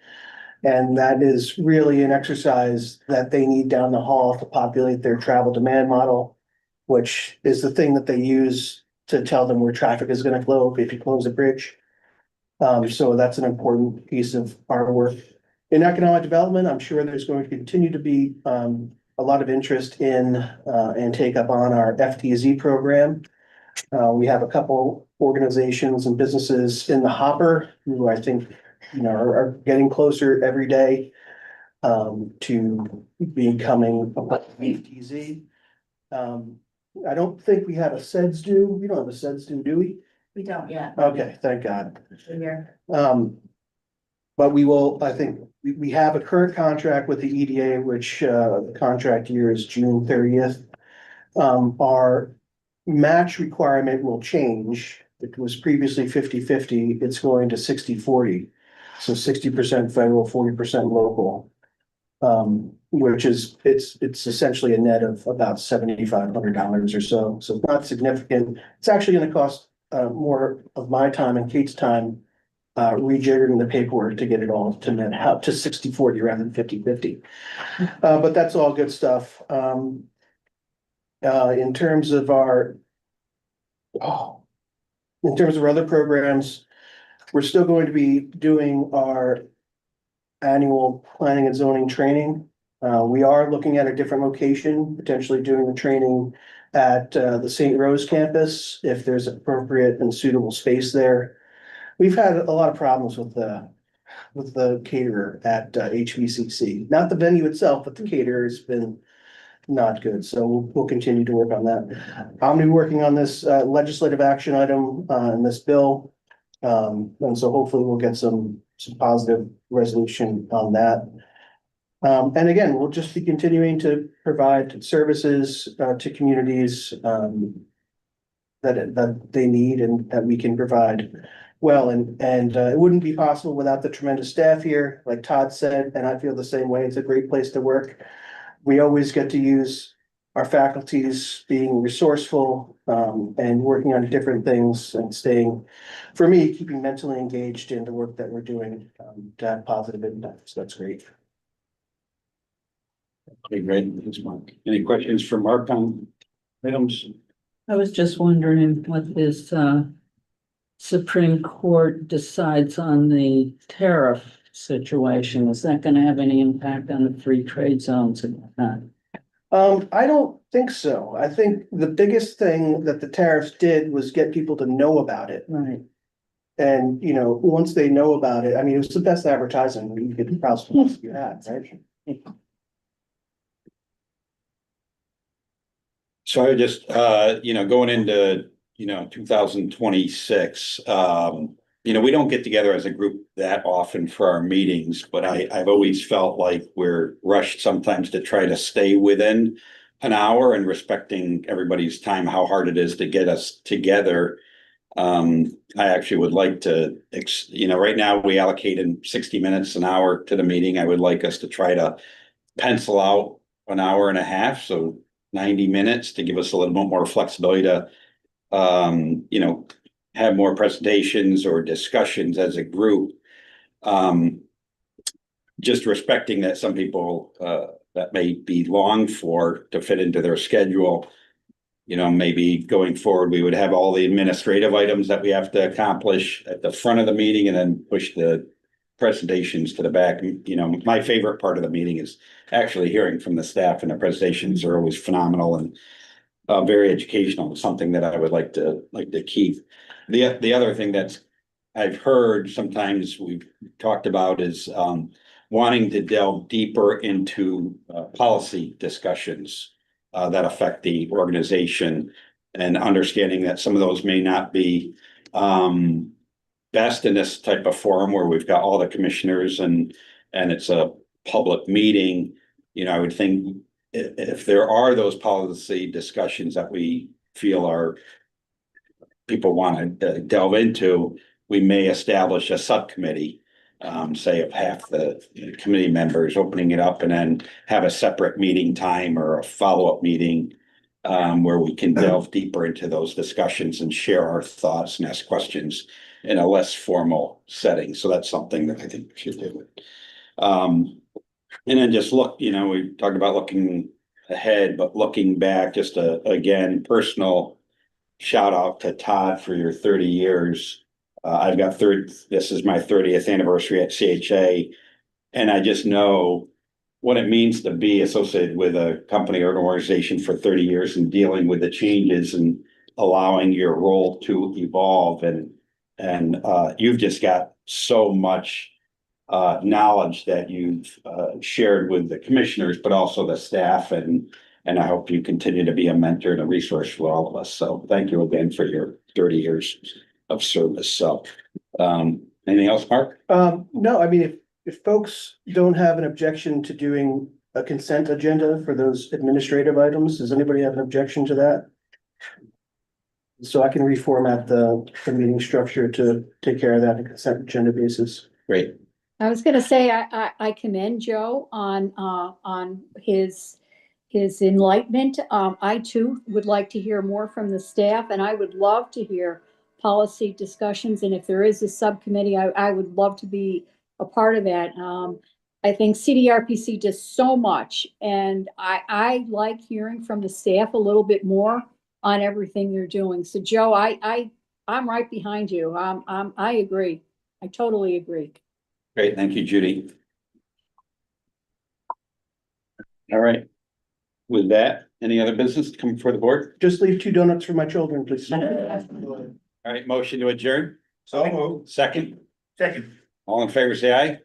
And that is really an exercise that they need down the hall to populate their travel demand model, which is the thing that they use to tell them where traffic is going to flow if you close a bridge. So that's an important piece of our work. In economic development, I'm sure there's going to continue to be a lot of interest in and take up on our FTZ program. We have a couple organizations and businesses in the hopper who I think, are getting closer every day to becoming a part of ETZ. I don't think we have a SEDS due. We don't have a SEDS due, do we? We don't yet. Okay, thank God. Here. But we will, I think, we have a current contract with the EDA, which, the contract year is June 30th. Our match requirement will change. It was previously 50-50. It's going to 60-40. So 60% federal, 40% local. Which is, it's essentially a net of about $7,500 or so. So not significant. It's actually gonna cost, more of my time and Kate's time rejiggering the paperwork to get it all to net out to 60-40 rather than 50-50. But that's all good stuff. In terms of our other programs, we're still going to be doing our annual planning and zoning training. We are looking at a different location, potentially doing the training at the St. Rose campus, if there's appropriate and suitable space there. We've had a lot of problems with the caterer at HVCC, not the venue itself, but the caterer has been not good, so we'll continue to work on that. I'm gonna be working on this legislative action item in this bill. And so hopefully we'll get some positive resolution on that. And again, we'll just be continuing to provide services to communities that they need and that we can provide well, and it wouldn't be possible without the tremendous staff here, like Todd said, and I feel the same way. It's a great place to work. We always get to use our faculties being resourceful and working on different things and staying, for me, keeping mentally engaged in the work that we're doing to have positive impacts. That's great. Okay, great. Thanks, Mark. Any questions for Mark on items? I was just wondering what this Supreme Court decides on the tariff situation. Is that gonna have any impact on the free trade zones and whatnot? I don't think so. I think the biggest thing that the tariffs did was get people to know about it. Right. And, once they know about it, I mean, it was the best advertising you could possibly had, right? So I would just, going into, 2026, we don't get together as a group that often for our meetings, but I've always felt like we're rushed sometimes to try to stay within an hour and respecting everybody's time, how hard it is to get us together. I actually would like to, right now we allocate in 60 minutes, an hour to the meeting. I would like us to try to pencil out an hour and a half, so 90 minutes to give us a little bit more flexibility to, have more presentations or discussions as a group. Just respecting that some people, that may be long for to fit into their schedule. Maybe going forward, we would have all the administrative items that we have to accomplish at the front of the meeting and then push the presentations to the back. My favorite part of the meeting is actually hearing from the staff, and the presentations are always phenomenal and very educational. Something that I would like to keep. The other thing that's I've heard sometimes we've talked about is wanting to delve deeper into policy discussions that affect the organization, and understanding that some of those may not be best in this type of forum where we've got all the commissioners and it's a public meeting. I would think if there are those policy discussions that we feel are people want to delve into, we may establish a subcommittee, say of half the committee members, opening it up, and then have a separate meeting time or a follow-up meeting where we can delve deeper into those discussions and share our thoughts and ask questions in a less formal setting. So that's something that I think we should do. And then just look, we talked about looking ahead, but looking back, just again, personal shout out to Todd for your 30 years. This is my 30th anniversary at CHA. And I just know what it means to be associated with a company or an organization for 30 years and dealing with the changes and allowing your role to evolve and you've just got so much knowledge that you've shared with the commissioners, but also the staff, and I hope you continue to be a mentor and a resource for all of us. So thank you again for your 30 years of service. So anything else, Mark? No, I mean, if folks don't have an objection to doing a consent agenda for those administrative items, does anybody have an objection to that? So I can reformat the meeting structure to take care of that on a consent agenda basis. Great. I was gonna say, I commend Joe on his enlightenment. I too would like to hear more from the staff, and I would love to hear policy discussions, and if there is a subcommittee, I would love to be a part of that. I think CDRPC does so much, and I like hearing from the staff a little bit more on everything they're doing. So Joe, I'm right behind you. I agree. I totally agree. Great. Thank you, Judy. All right. With that, any other business to come before the board? Just leave 2 donuts for my children, please. All right, motion to adjourn. So moved. Second, Second. all in favor, say aye.